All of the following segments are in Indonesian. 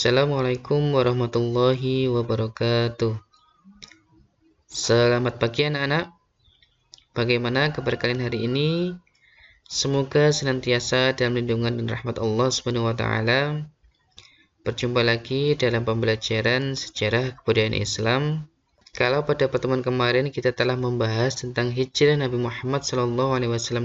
Assalamualaikum warahmatullahi wabarakatuh. Selamat pagi anak-anak. Bagaimana kabar kalian hari ini? Semoga senantiasa dalam lindungan dan rahmat Allah Subhanahu wa taala. Berjumpa lagi dalam pembelajaran sejarah kebudayaan Islam. Kalau pada pertemuan kemarin kita telah membahas tentang hijrah Nabi Muhammad SAW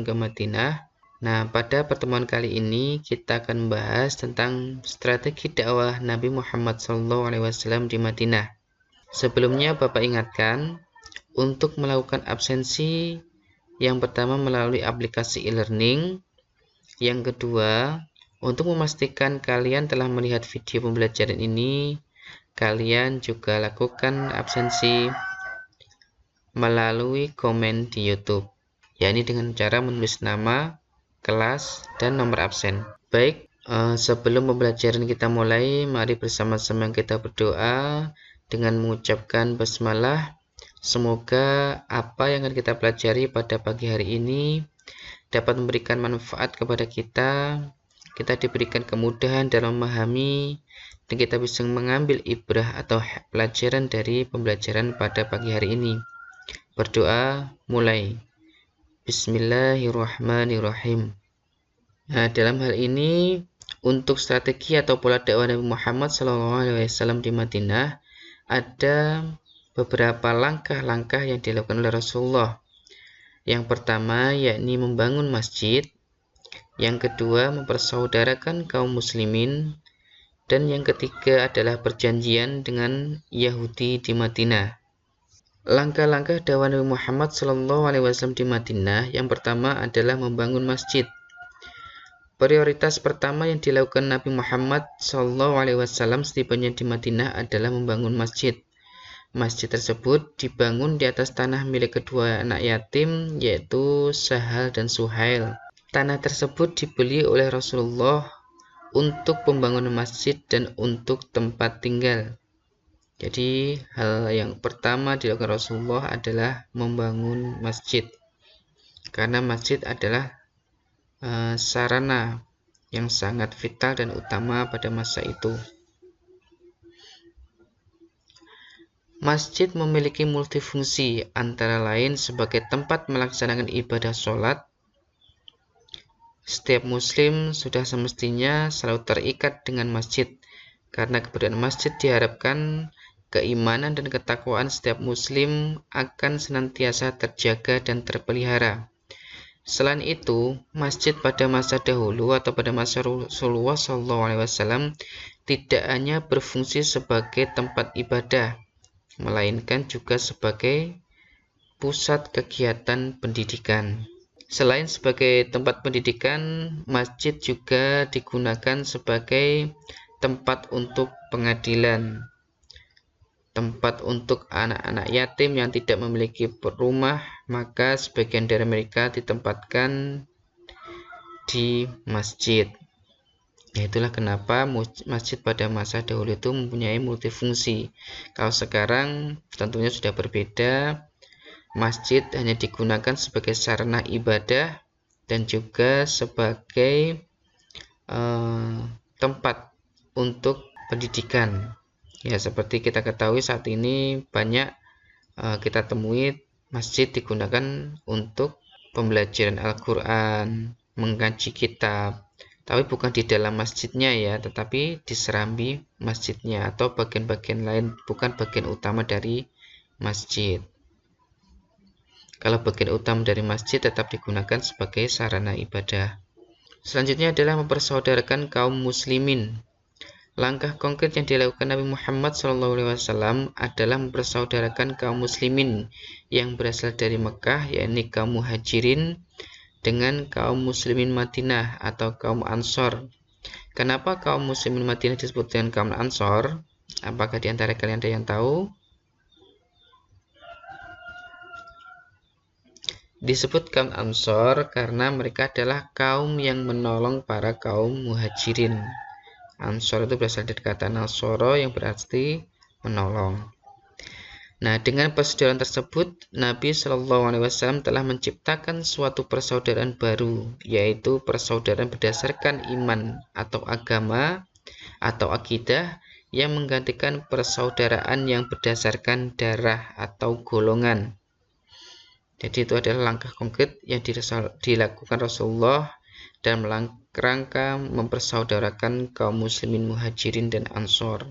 ke Madinah. Nah, pada pertemuan kali ini kita akan membahas tentang strategi dakwah Nabi Muhammad SAW di Madinah. Sebelumnya Bapak ingatkan, untuk melakukan absensi, yang pertama melalui aplikasi e-learning. Yang kedua, untuk memastikan kalian telah melihat video pembelajaran ini, kalian juga lakukan absensi melalui komen di YouTube, yakni dengan cara menulis nama, kelas, dan nomor absen. Baik, sebelum pembelajaran kita mulai, mari bersama-sama kita berdoa dengan mengucapkan basmalah. Semoga apa yang akan kita pelajari pada pagi hari ini dapat memberikan manfaat kepada kita diberikan kemudahan dalam memahami, dan kita bisa mengambil ibrah atau pelajaran dari pembelajaran pada pagi hari ini. Berdoa, mulai. Bismillahirrahmanirrahim. Nah, dalam hal ini, untuk strategi atau pola dakwah Nabi Muhammad SAW di Madinah, ada beberapa langkah-langkah yang dilakukan oleh Rasulullah. Yang pertama, yakni membangun masjid. Yang kedua, mempersaudarakan kaum muslimin. Dan yang ketiga adalah perjanjian dengan Yahudi di Madinah. Langkah-langkah dakwah Nabi Muhammad SAW di Madinah, yang pertama adalah membangun masjid. Prioritas pertama yang dilakukan Nabi Muhammad SAW setibanya di Madinah adalah membangun masjid. Masjid tersebut dibangun di atas tanah milik kedua anak yatim, yaitu Sahal dan Suhail. Tanah tersebut dibeli oleh Rasulullah untuk pembangunan masjid dan untuk tempat tinggal. Jadi hal yang pertama dilakukan Rasulullah adalah membangun masjid, karena masjid adalah sarana yang sangat vital dan utama pada masa itu. Masjid memiliki multifungsi, antara lain sebagai tempat melaksanakan ibadah sholat. Setiap muslim sudah semestinya selalu terikat dengan masjid, karena keberadaan masjid diharapkan keimanan dan ketakwaan setiap muslim akan senantiasa terjaga dan terpelihara. Selain itu, masjid pada masa dahulu atau pada masa Rasulullah SAW tidak hanya berfungsi sebagai tempat ibadah, melainkan juga sebagai pusat kegiatan pendidikan. Selain sebagai tempat pendidikan, masjid juga digunakan sebagai tempat untuk pengadilan, tempat untuk anak-anak yatim yang tidak memiliki rumah, maka sebagian dari mereka ditempatkan di masjid. Itulah kenapa masjid pada masa dahulu itu mempunyai multifungsi. Kalau sekarang tentunya sudah berbeda. Masjid hanya digunakan sebagai sarana ibadah dan juga sebagai tempat untuk pendidikan. Ya, seperti kita ketahui saat ini banyak kita temui masjid digunakan untuk pembelajaran Al-Quran, mengkaji kitab, tapi bukan di dalam masjidnya ya, tetapi di serambi masjidnya atau bagian-bagian lain, bukan bagian utama dari masjid. Kalau bagian utama dari masjid tetap digunakan sebagai sarana ibadah. Selanjutnya adalah mempersaudarakan kaum muslimin. Langkah konkret yang dilakukan Nabi Muhammad SAW adalah mempersaudarakan kaum muslimin yang berasal dari Mekah, yakni kaum muhajirin, dengan kaum muslimin Madinah atau kaum Ansor. Kenapa kaum muslimin Madinah disebut dengan kaum Ansor? Apakah di antara kalian ada yang tahu? Disebut kaum Ansor karena mereka adalah kaum yang menolong para kaum muhajirin. Ansor itu berasal dari kata Nasoro yang berarti menolong. Nah, dengan persaudaraan tersebut, Nabi SAW telah menciptakan suatu persaudaraan baru, yaitu persaudaraan berdasarkan iman atau agama, atau akidah yang menggantikan persaudaraan yang berdasarkan darah atau golongan. Jadi itu adalah langkah konkret yang dilakukan Rasulullah dalam rangka mempersaudarakan kaum muslimin muhajirin dan ansor.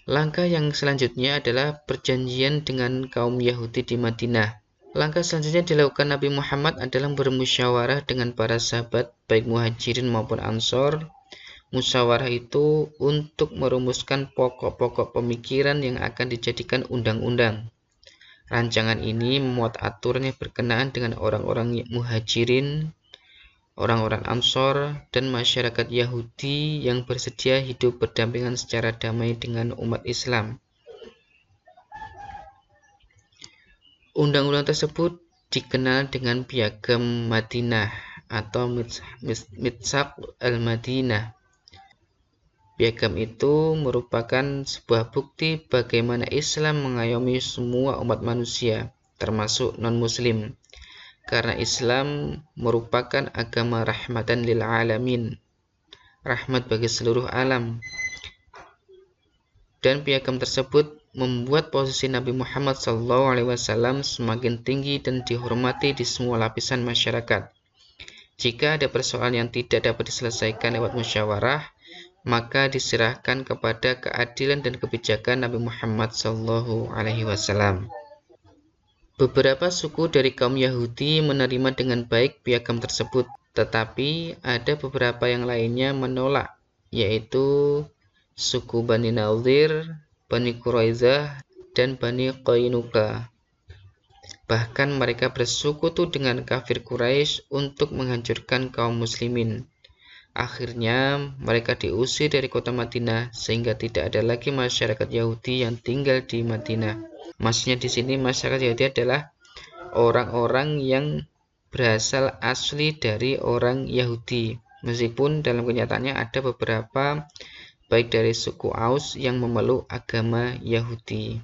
Langkah yang selanjutnya adalah perjanjian dengan kaum Yahudi di Madinah. Langkah selanjutnya dilakukan Nabi Muhammad adalah bermusyawarah dengan para sahabat, baik muhajirin maupun ansor. Musyawarah itu untuk merumuskan pokok-pokok pemikiran yang akan dijadikan undang-undang. Rancangan ini memuat aturan yang berkenaan dengan orang-orang muhajirin, orang-orang ansor, dan masyarakat Yahudi yang bersedia hidup berdampingan secara damai dengan umat Islam. Undang-undang tersebut dikenal dengan Piagam Madinah atau Mitsaq al-Madinah. Piagam itu merupakan sebuah bukti bagaimana Islam mengayomi semua umat manusia, termasuk non-muslim, karena Islam merupakan agama rahmatan lil alamin, rahmat bagi seluruh alam. Dan piagam tersebut membuat posisi Nabi Muhammad SAW semakin tinggi dan dihormati di semua lapisan masyarakat. Jika ada persoalan yang tidak dapat diselesaikan lewat musyawarah, maka diserahkan kepada keadilan dan kebijakan Nabi Muhammad SAW. Beberapa suku dari kaum Yahudi menerima dengan baik piagam tersebut, tetapi ada beberapa yang lainnya menolak, yaitu suku Bani Nadir, Bani Quraidah, dan Bani Qainuqa. Bahkan mereka bersekutu dengan kafir Quraisy untuk menghancurkan kaum muslimin. Akhirnya mereka diusir dari kota Madinah sehingga tidak ada lagi masyarakat Yahudi yang tinggal di Madinah. Maksudnya di sini masyarakat Yahudi adalah orang-orang yang berasal asli dari orang Yahudi. Meskipun dalam kenyataannya ada beberapa baik dari suku Aus yang memeluk agama Yahudi.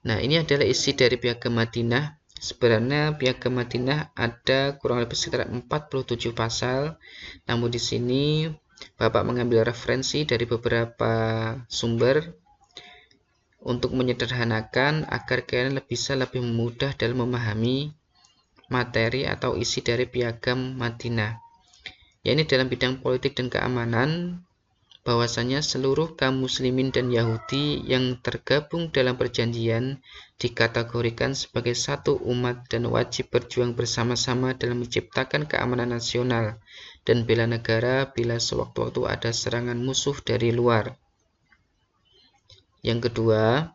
Nah, ini adalah isi dari Piagam Madinah. Sebenarnya Piagam Madinah ada kurang lebih sekitar 47 pasal. Namun di sini Bapak mengambil referensi dari beberapa sumber untuk menyederhanakan agar kalian bisa lebih mudah dalam memahami materi atau isi dari Piagam Madinah. Yakni dalam bidang politik dan keamanan, bahwasanya seluruh kaum muslimin dan Yahudi yang tergabung dalam perjanjian dikategorikan sebagai satu umat dan wajib berjuang bersama-sama dalam menciptakan keamanan nasional dan bela negara bila sewaktu-waktu ada serangan musuh dari luar. Yang kedua,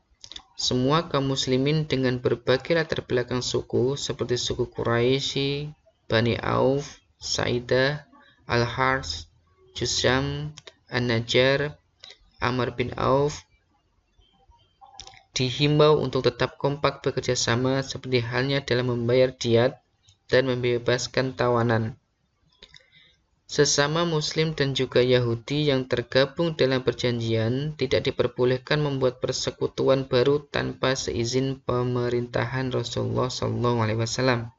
semua kaum muslimin dengan berbagai latar belakang suku seperti suku Quraisy, Bani Auf, Sa'idah, Al-Harth, Jusham, An-Najjar, Amr bin Auf dihimbau untuk tetap kompak bekerja sama seperti halnya dalam membayar diat dan membebaskan tawanan. Sesama Muslim dan juga Yahudi yang tergabung dalam perjanjian tidak diperbolehkan membuat persekutuan baru tanpa seizin pemerintahan Rasulullah SAW.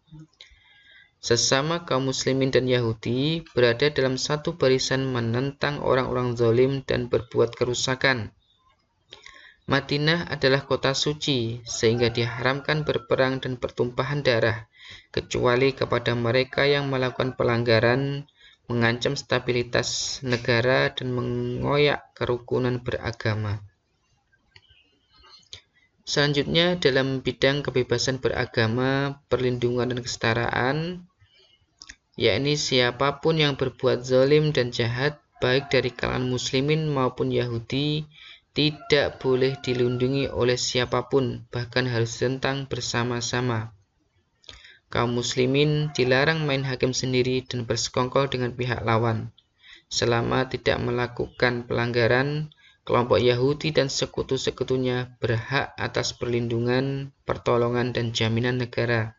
Sesama kaum muslimin dan Yahudi berada dalam satu barisan menentang orang-orang zalim dan berbuat kerusakan. Madinah adalah kota suci sehingga diharamkan berperang dan pertumpahan darah kecuali kepada mereka yang melakukan pelanggaran, mengancam stabilitas negara dan mengoyak kerukunan beragama. Selanjutnya dalam bidang kebebasan beragama, perlindungan dan kesetaraan, yakni siapapun yang berbuat zalim dan jahat baik dari kalangan muslimin maupun Yahudi tidak boleh dilindungi oleh siapapun, bahkan harus ditentang bersama-sama. Kaum muslimin dilarang main hakim sendiri dan bersekongkol dengan pihak lawan. Selama tidak melakukan pelanggaran, kelompok Yahudi dan sekutu-sekutunya berhak atas perlindungan, pertolongan dan jaminan negara.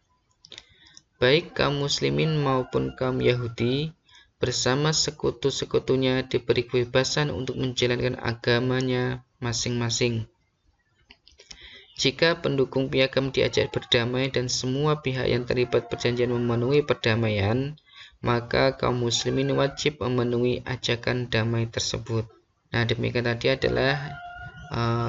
Baik kaum muslimin maupun kaum Yahudi bersama sekutu-sekutunya diberi kebebasan untuk menjalankan agamanya masing-masing. Jika pendukung piagam diajak berdamai dan semua pihak yang terlibat perjanjian memenuhi perdamaian, maka kaum muslimin wajib memenuhi ajakan damai tersebut. Nah, demikian tadi adalah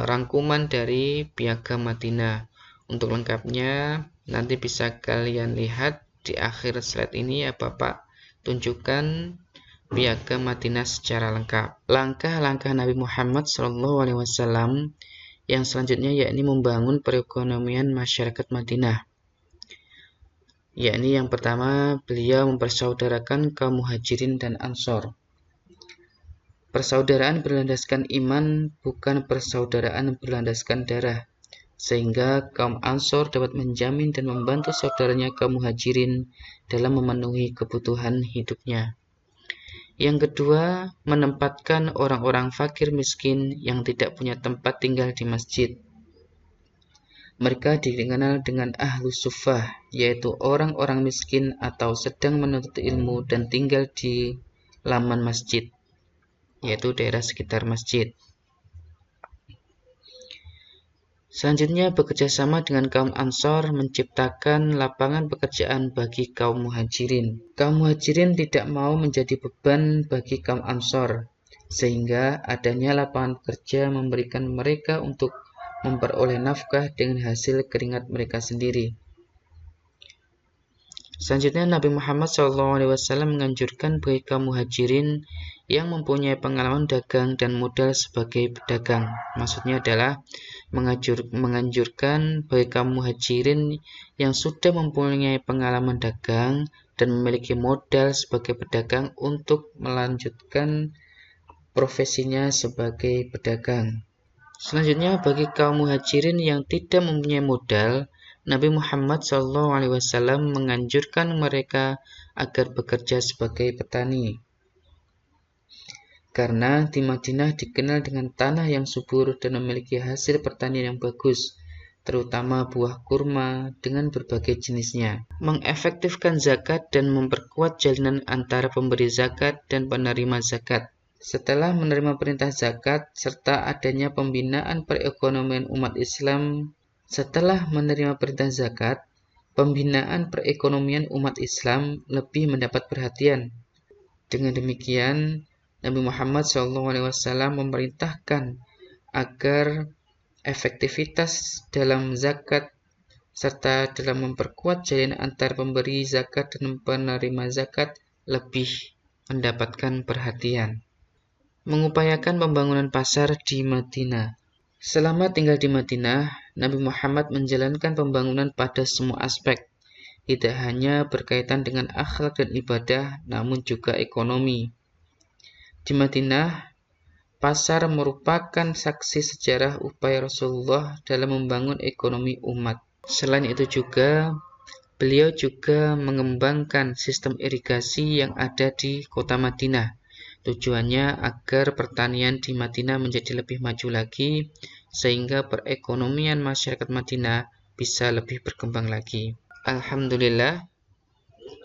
rangkuman dari Piagam Madinah. Untuk lengkapnya nanti bisa kalian lihat di akhir slide ini ya Bapak tunjukkan Piagam Madinah secara lengkap. Langkah-langkah Nabi Muhammad SAW yang selanjutnya yakni membangun perekonomian masyarakat Madinah. Yakni yang pertama, beliau mempersaudarakan kaum Muhajirin dan Ansor. Persaudaraan berlandaskan iman, bukan persaudaraan berlandaskan darah, sehingga kaum Ansor dapat menjamin dan membantu saudaranya kaum Muhajirin dalam memenuhi kebutuhan hidupnya. Yang kedua, menempatkan orang-orang fakir miskin yang tidak punya tempat tinggal di masjid. Mereka dikenal dengan Ahlus Suffah, yaitu orang-orang miskin atau sedang menuntut ilmu dan tinggal di laman masjid, yaitu daerah sekitar masjid. Selanjutnya, bekerja sama dengan kaum Ansor menciptakan lapangan pekerjaan bagi kaum Muhajirin. Kaum Muhajirin tidak mau menjadi beban bagi kaum Ansor, sehingga adanya lapangan pekerja memberikan mereka untuk memperoleh nafkah dengan hasil keringat mereka sendiri. Selanjutnya, Nabi Muhammad SAW menganjurkan bagi kaum Muhajirin yang mempunyai pengalaman dagang dan modal sebagai pedagang. Maksudnya adalah menganjurkan bagi kaum Muhajirin yang sudah mempunyai pengalaman dagang dan memiliki modal sebagai pedagang untuk melanjutkan profesinya sebagai pedagang. Selanjutnya, bagi kaum Muhajirin yang tidak mempunyai modal, Nabi Muhammad SAW menganjurkan mereka agar bekerja sebagai petani. Karena di Madinah dikenal dengan tanah yang subur dan memiliki hasil pertanian yang bagus, terutama buah kurma dengan berbagai jenisnya. Mengefektifkan zakat dan memperkuat jalinan antara pemberi zakat dan penerima zakat. Setelah menerima perintah zakat serta adanya pembinaan perekonomian umat Islam, pembinaan perekonomian umat Islam lebih mendapat perhatian. Dengan demikian, Nabi Muhammad SAW memerintahkan agar efektivitas dalam zakat serta dalam memperkuat jalinan antar pemberi zakat dan penerima zakat lebih mendapatkan perhatian. Mengupayakan pembangunan pasar di Madinah. Selama tinggal di Madinah, Nabi Muhammad menjalankan pembangunan pada semua aspek, tidak hanya berkaitan dengan akhlak dan ibadah, namun juga ekonomi. Di Madinah, pasar merupakan saksi sejarah upaya Rasulullah dalam membangun ekonomi umat. Selain itu juga, beliau juga mengembangkan sistem irigasi yang ada di kota Madinah. Tujuannya agar pertanian di Madinah menjadi lebih maju lagi, sehingga perekonomian masyarakat Madinah bisa lebih berkembang lagi. Alhamdulillah,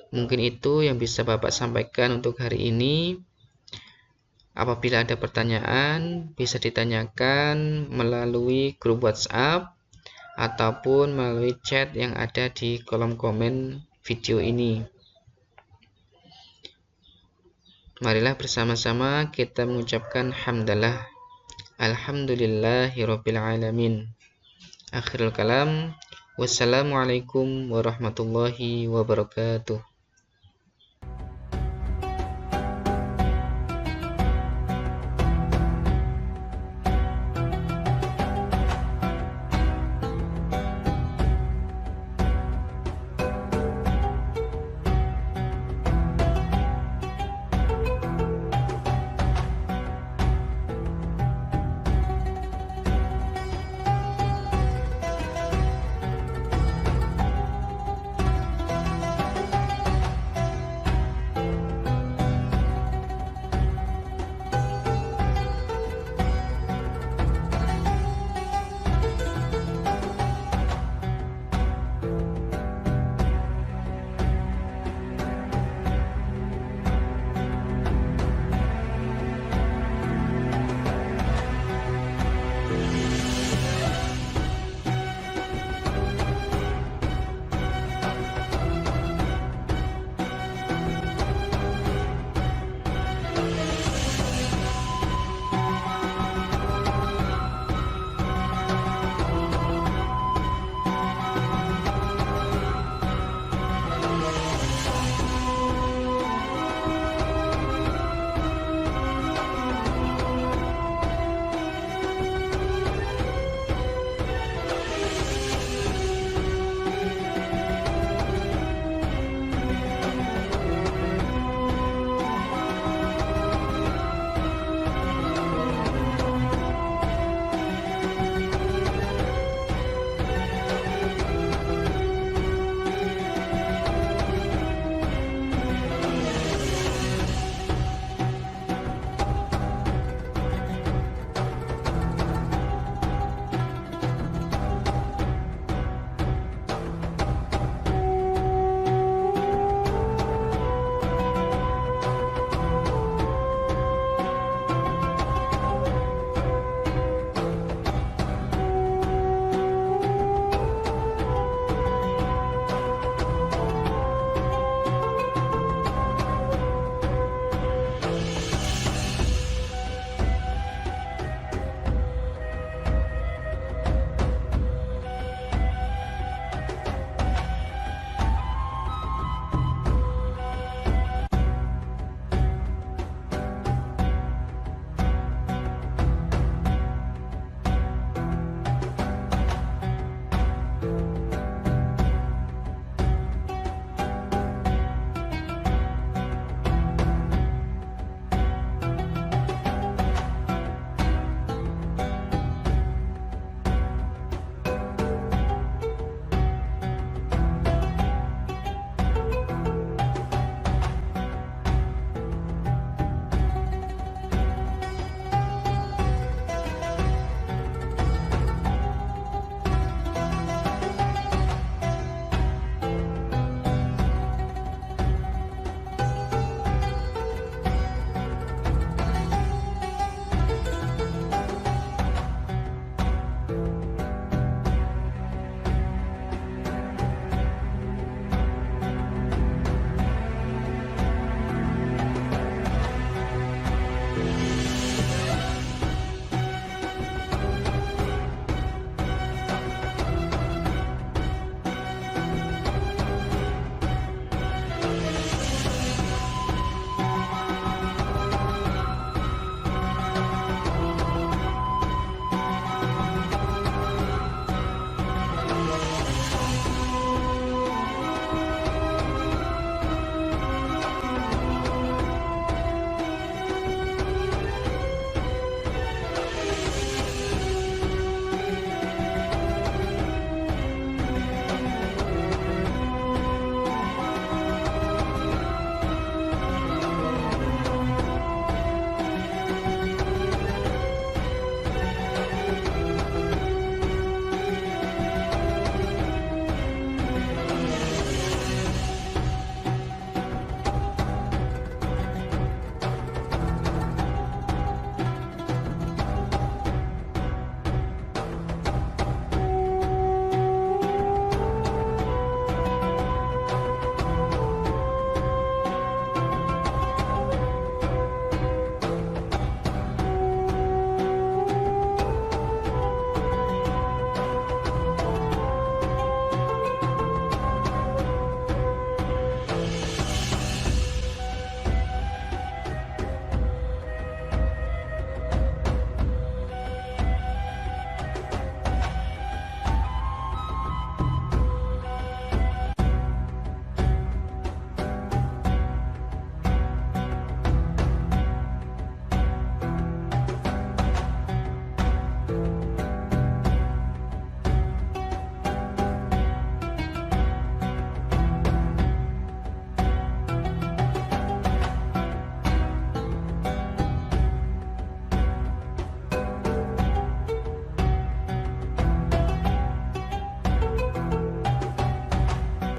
mungkin itu yang bisa Bapak sampaikan untuk hari ini. Apabila ada pertanyaan, bisa ditanyakan melalui grup WhatsApp ataupun melalui chat yang ada di kolom komen video ini. Marilah bersama-sama kita mengucapkan hamdalah. Alhamdulillahirabbil alamin. Akhirul kalam. Wassalamualaikum warahmatullahi wabarakatuh.